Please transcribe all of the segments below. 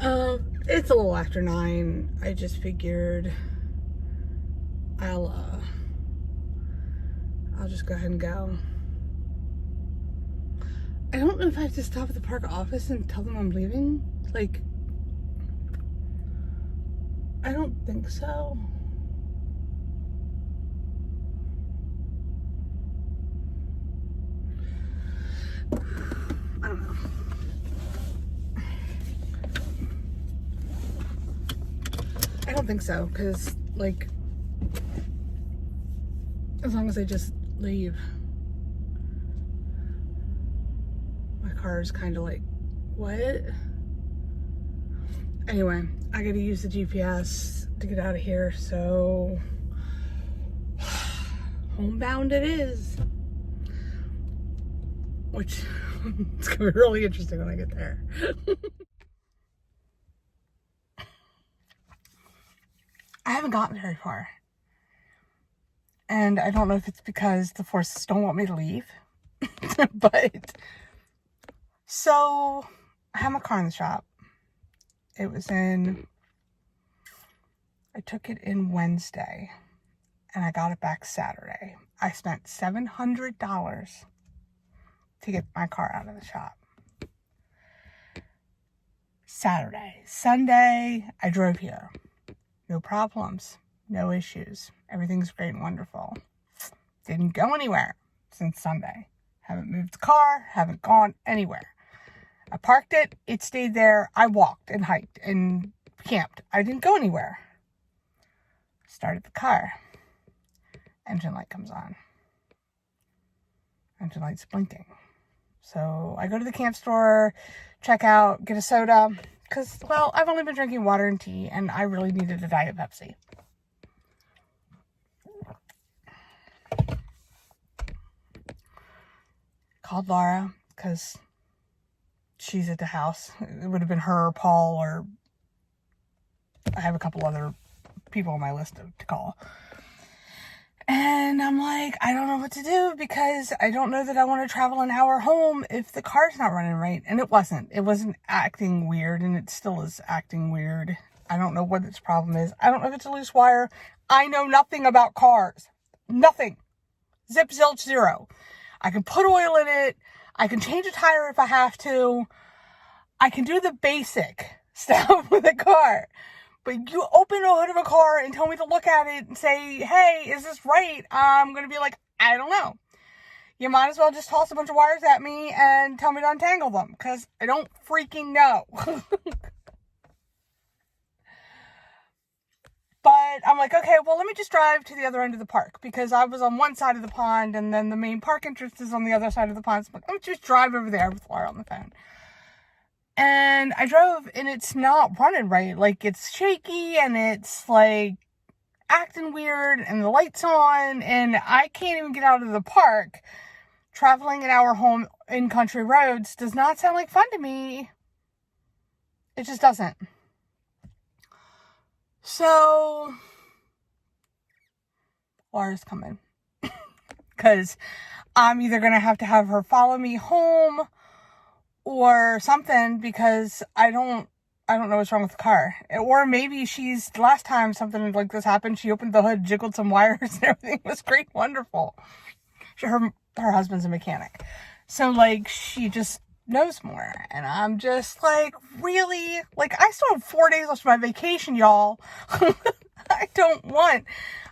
It's a little after 9. I just figured I'll just go ahead and go. I don't know if I have to stop at the park office and tell them I'm leaving. Like, I don't think so. I don't know. I don't think so, because, like, as long as I just leave. My car is kind of like, what? Anyway, I gotta use the GPS to get out of here, so homebound it is. Which, it's gonna be really interesting when I get there. I haven't gotten very far. And I don't know if it's because the forces don't want me to leave. But, so, I have my car in the shop. I took it in Wednesday. And I got it back Saturday. I spent $700 to get my car out of the shop. Saturday. Sunday, I drove here. No problems. No issues. Everything's great and wonderful. Didn't go anywhere since Sunday. Haven't moved the car. Haven't gone anywhere. I parked it. It stayed there. I walked and hiked and camped. I didn't go anywhere. Started the car. Engine light comes on. Engine light's blinking. So I go to the camp store, check out, get a soda. Because, well, I've only been drinking water and tea, and I really needed a Diet Pepsi. Called Laura, because she's at the house. It would have been her, Paul, or I have a couple other people on my list to call. And I'm like, I don't know what to do, because I don't know that I want to travel an hour home if the car's not running right. And it wasn't. It wasn't acting weird, and it still is acting weird. I don't know what its problem is. I don't know if it's a loose wire. I know nothing about cars. Nothing. Zip, zilch, zero. I can put oil in it. I can change a tire if I have to. I can do the basic stuff with a car. But you open the hood of a car and tell me to look at it and say, hey, is this right? I'm going to be like, I don't know. You might as well just toss a bunch of wires at me and tell me to untangle them, because I don't freaking know. But I'm like, okay, well, let me just drive to the other end of the park, because I was on one side of the pond and then the main park entrance is on the other side of the pond. So I'm like, let me just drive over there with Laura on the phone. And I drove, and it's not running right. Like, it's shaky, and it's, like, acting weird, and the light's on, and I can't even get out of the park. Traveling an hour home in country roads does not sound like fun to me. It just doesn't. So, Laura's coming. Because I'm either going to have her follow me home or something, because I don't know what's wrong with the car. Or maybe last time something like this happened, she opened the hood, jiggled some wires, and everything was great, wonderful. Her husband's a mechanic. So, like, she just knows more. And I'm just like, really? Like, I still have 4 days left of my vacation, y'all. I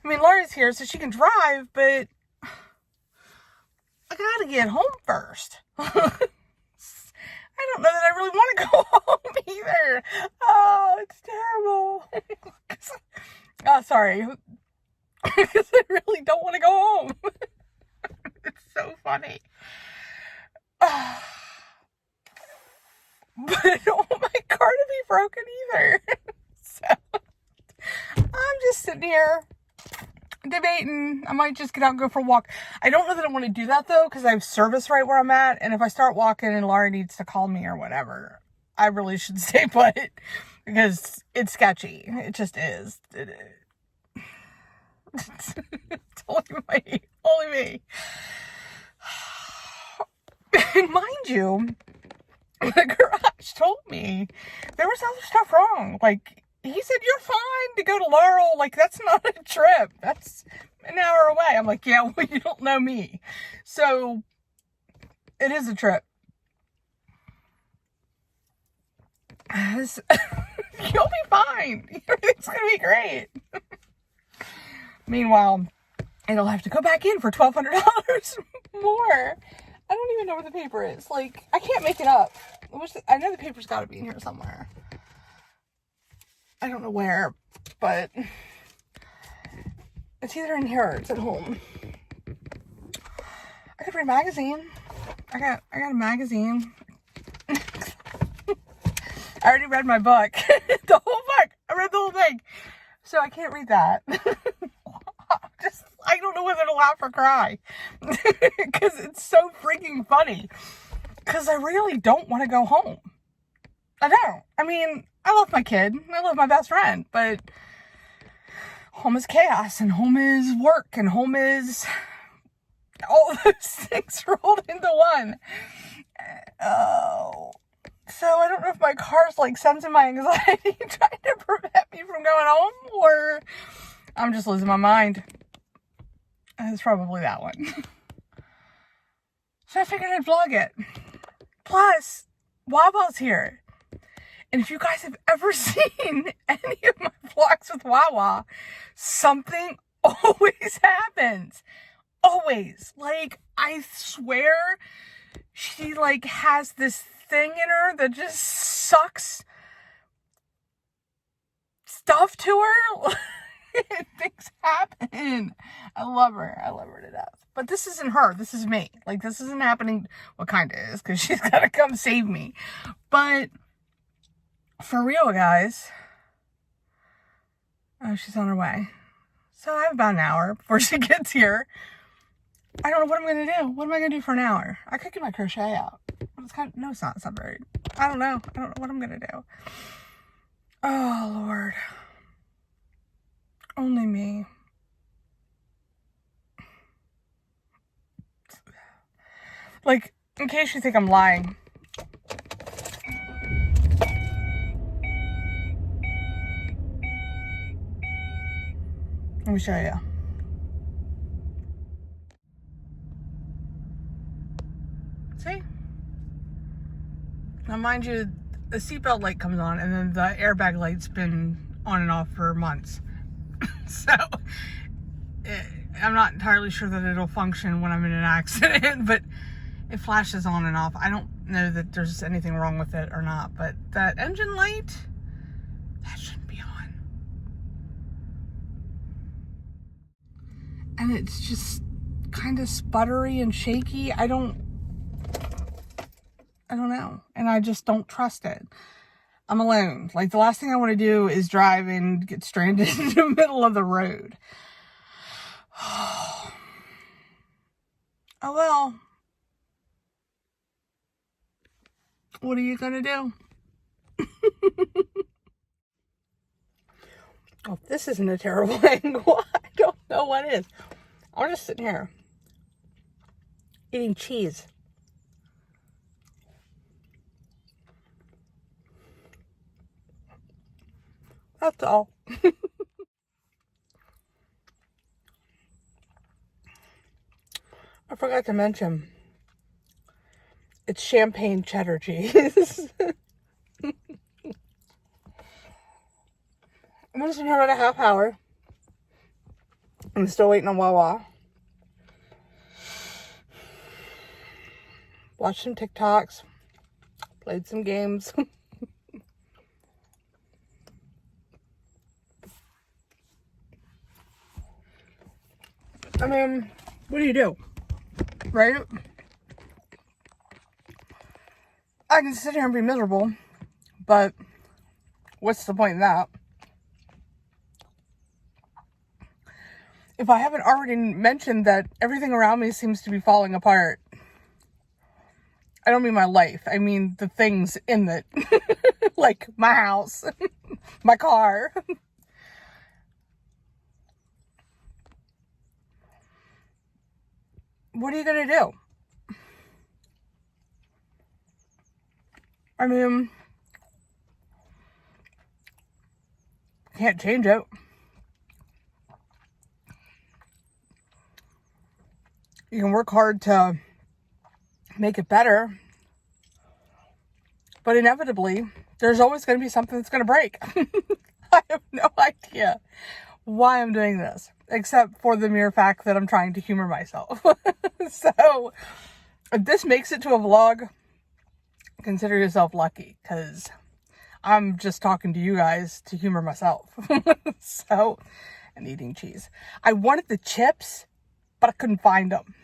mean, Laura's here so she can drive, but I gotta get home first. I don't know that I really want to go home either. Oh, it's terrible. Oh, sorry. Because I really don't want to go home. It's so funny. But I don't want my car to be broken either. So, I'm just sitting here debating. I might just get out and go for a walk. I don't know that I want to do that, though, because I have service right where I'm at. And if I start walking and Laura needs to call me or whatever, I really should stay put, because it's sketchy. It just is. It's only me. And mind you, the garage She told me there was other stuff wrong. Like, he said, you're fine to go to Laurel. Like, that's not a trip. That's an hour away. I'm like, yeah, well, you don't know me. So, it is a trip. You'll be fine. Everything's going to be great. Meanwhile, it'll have to go back in for $1,200 more. I don't even know where the paper is. Like, I can't make it up. I know the paper's got to be in here somewhere. I don't know where, but it's either in here or it's at home. I could read a magazine. I got a magazine. I already read my book. The whole book. I read the whole thing. So I can't read that. I don't know whether to laugh or cry. Because it's so freaking funny. Because I really don't want to go home. I don't. I mean, I love my kid. I love my best friend. But home is chaos. And home is work. And home is all those things rolled into one. Oh. So I don't know if my car's like sensing my anxiety trying to prevent me from going home, or I'm just losing my mind. It's probably that one. So I figured I'd vlog it. Plus, Wawa's here. And if you guys have ever seen any of my vlogs with Wawa, something always happens. Always. Like, I swear she like has this thing in her that just sucks stuff to her. Things happen. I love her. I love her to death. But this isn't her. This is me. Like, this isn't happening. Well, kind of is, because she's got to come save me. But for real, guys. Oh, she's on her way. So I have about an hour before she gets here. I don't know what I'm going to do. What am I going to do for an hour? I could get my crochet out. It's kind of, no, it's not. It's not very, I don't know. I don't know what I'm going to do. Oh, Lord. Only me. Like, in case you think I'm lying. Let me show you. See? Now, mind you, the seatbelt light comes on, and then the airbag light's been on and off for months. So, I'm not entirely sure that it'll function when I'm in an accident, but it flashes on and off. I don't know that there's anything wrong with it or not, but that engine light, that shouldn't be on. And it's just kind of sputtery and shaky. I don't know. And I just don't trust it. I'm alone. Like, the last thing I want to do is drive and get stranded in the middle of the road. Oh, well. What are you going to do? Oh, this isn't a terrible angle. I don't know what is. I'm just sitting here eating cheese. That's all. I forgot to mention, it's champagne cheddar cheese. I'm just in here about a half hour. I'm still waiting on Wawa. Watched some TikToks. Played some games. I mean, what do you do? Right? I can sit here and be miserable, but what's the point in that? If I haven't already mentioned that everything around me seems to be falling apart. I don't mean my life. I mean the things in it. Like my house, my car. What are you going to do? I mean, can't change it. You can work hard to make it better, but inevitably, there's always going to be something that's going to break. I have no idea why I'm doing this, except for the mere fact that I'm trying to humor myself. So, if this makes it to a vlog, consider yourself lucky, because I'm just talking to you guys to humor myself. So, and eating cheese. I wanted the chips, but I couldn't find them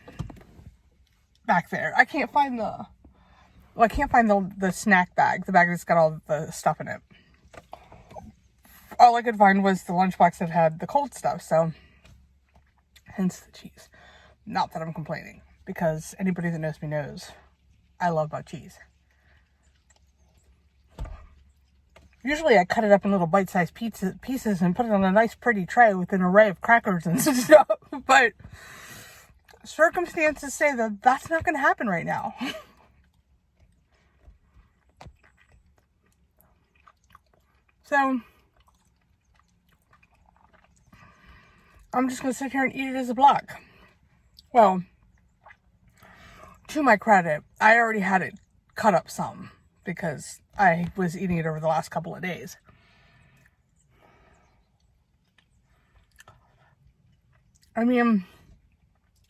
back there. I can't find the snack bag, the bag that's got all the stuff in it. All I could find was the lunchbox that had the cold stuff, so hence the cheese. Not that I'm complaining, because anybody that knows me knows I love my cheese. Usually I cut it up in little bite-sized pieces and put it on a nice pretty tray with an array of crackers and stuff, but circumstances say that that's not going to happen right now. So, I'm just going to sit here and eat it as a block. Well, to my credit, I already had it cut up some because I was eating it over the last couple of days. I mean,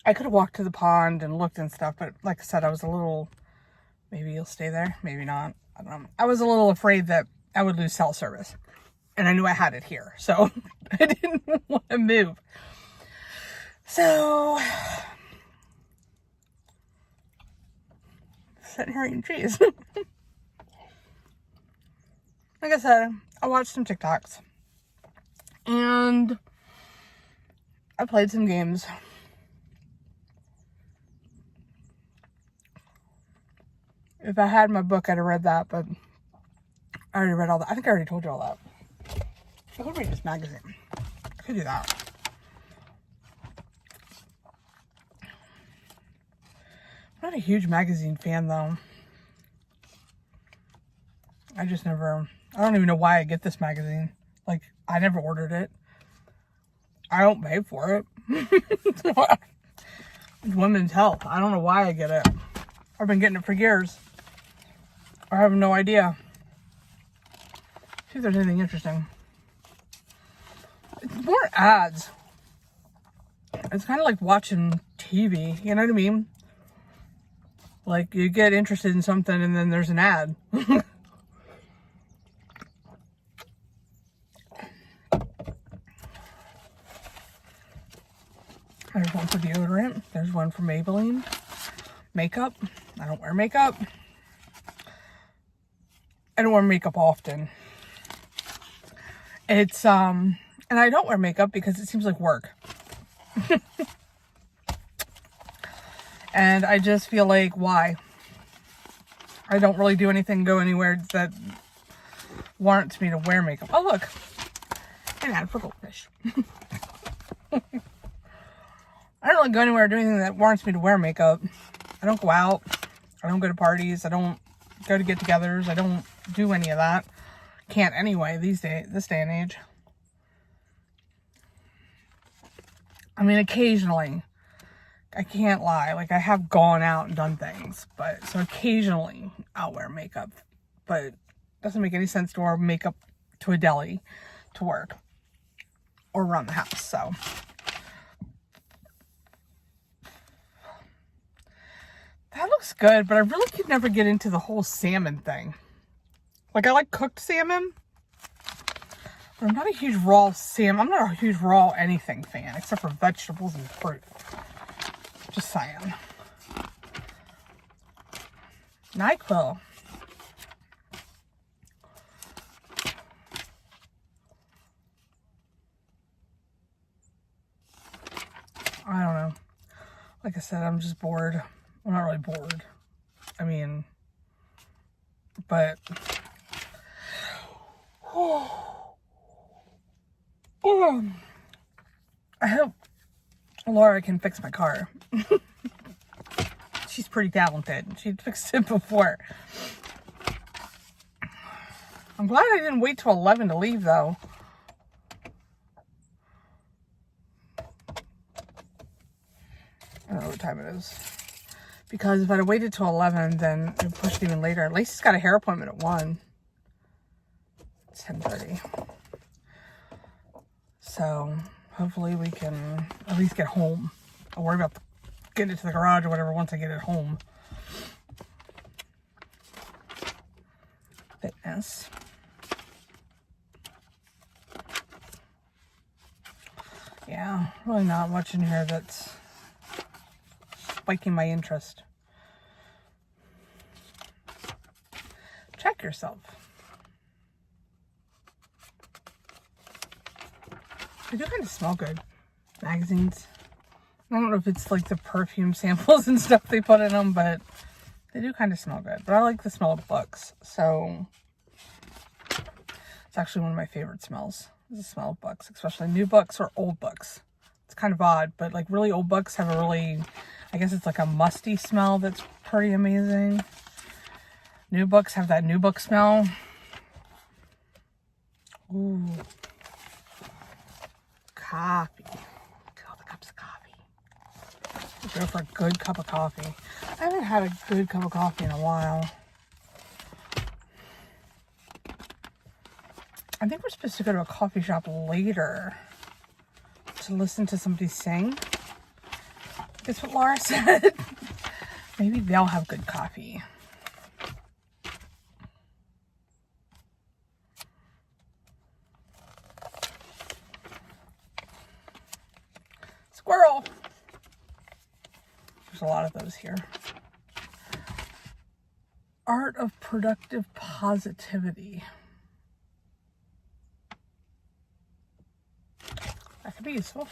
I could have walked to the pond and looked and stuff, but like I said, I was a little, maybe you'll stay there, maybe not. I don't know. I was a little afraid that I would lose cell service. And I knew I had it here, so I didn't want to move. So, sitting here eating cheese. Like I said, I watched some TikToks. And I played some games. If I had my book, I'd have read that, but I already read all that. I think I already told you all that. I could read this magazine. I could do that. I'm not a huge magazine fan, though. I don't even know why I get this magazine. Like, I never ordered it. I don't pay for it. It's Women's Health. I don't know why I get it. I've been getting it for years. I have no idea. See if there's anything interesting. It's more ads. It's kind of like watching TV. You know what I mean? Like, you get interested in something and then there's an ad. There's one for deodorant. There's one for Maybelline. Makeup. I don't wear makeup. I don't wear makeup often. It's, and I don't wear makeup because it seems like work. And I just feel like, why? I don't really do anything, go anywhere that warrants me to wear makeup. Oh, look. An ad for Goldfish. I don't really go anywhere or do anything that warrants me to wear makeup. I don't go out. I don't go to parties. I don't go to get-togethers. I don't do any of that. Can't anyway this day and age. I mean, occasionally. I can't lie. Like, I have gone out and done things. But, so occasionally, I'll wear makeup. But it doesn't make any sense to wear makeup to a deli to work. Or around the house, so. That looks good, but I really could never get into the whole salmon thing. Like, I like cooked salmon. But I'm not a huge raw salmon. I'm not a huge raw anything fan, except for vegetables and fruit. Just saying. NyQuil. I don't know. Like I said, I'm just bored. I'm not really bored. I mean, but I hope Laura can fix my car. She's pretty talented. She fixed it before. I'm glad I didn't wait till 11 to leave, though. I don't know what time it is. Because if I'd have waited till 11, then it pushed even later. Lacey's got a hair appointment at 1. It's 10:30. So, hopefully we can at least get home. I'll worry about getting it to the garage or whatever once I get it home. Fitness. Yeah, really not much in here that's spiking my interest. Check yourself. They do kind of smell good. Magazines. I don't know if it's like the perfume samples and stuff they put in them, but they do kind of smell good. But I like the smell of books, so it's actually one of my favorite smells. Is the smell of books, especially new books or old books. It's kind of odd, but like really old books have a really, I guess it's like a musty smell that's pretty amazing. New books have that new book smell. Ooh. Coffee. All the cups of coffee. Go for a good cup of coffee. I haven't had a good cup of coffee in a while. I think we're supposed to go to a coffee shop later to listen to somebody sing. That's what Laura said. Maybe they'll have good coffee. Squirrel. There's a lot of those here. Art of productive positivity. That could be useful.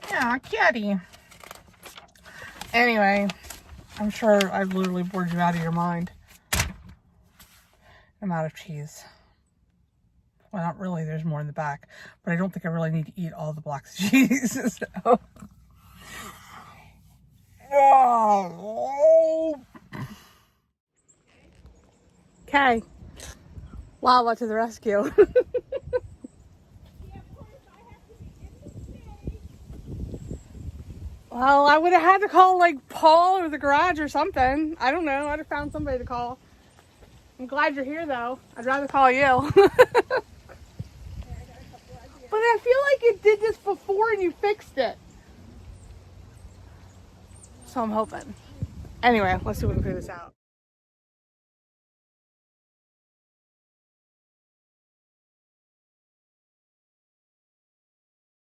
Yeah, kitty. Anyway, I'm sure I've literally bored you out of your mind. I'm out of cheese. Well, not really. There's more in the back. But I don't think I really need to eat all the blocks of cheese. So. Oh. Okay. Lala to the rescue. Well, I would have had to call like Paul or the garage or something. I don't know. I'd have found somebody to call. I'm glad you're here though. I'd rather call you. But I feel like you did this before and you fixed it. So I'm hoping. Anyway, let's see if we can figure this out.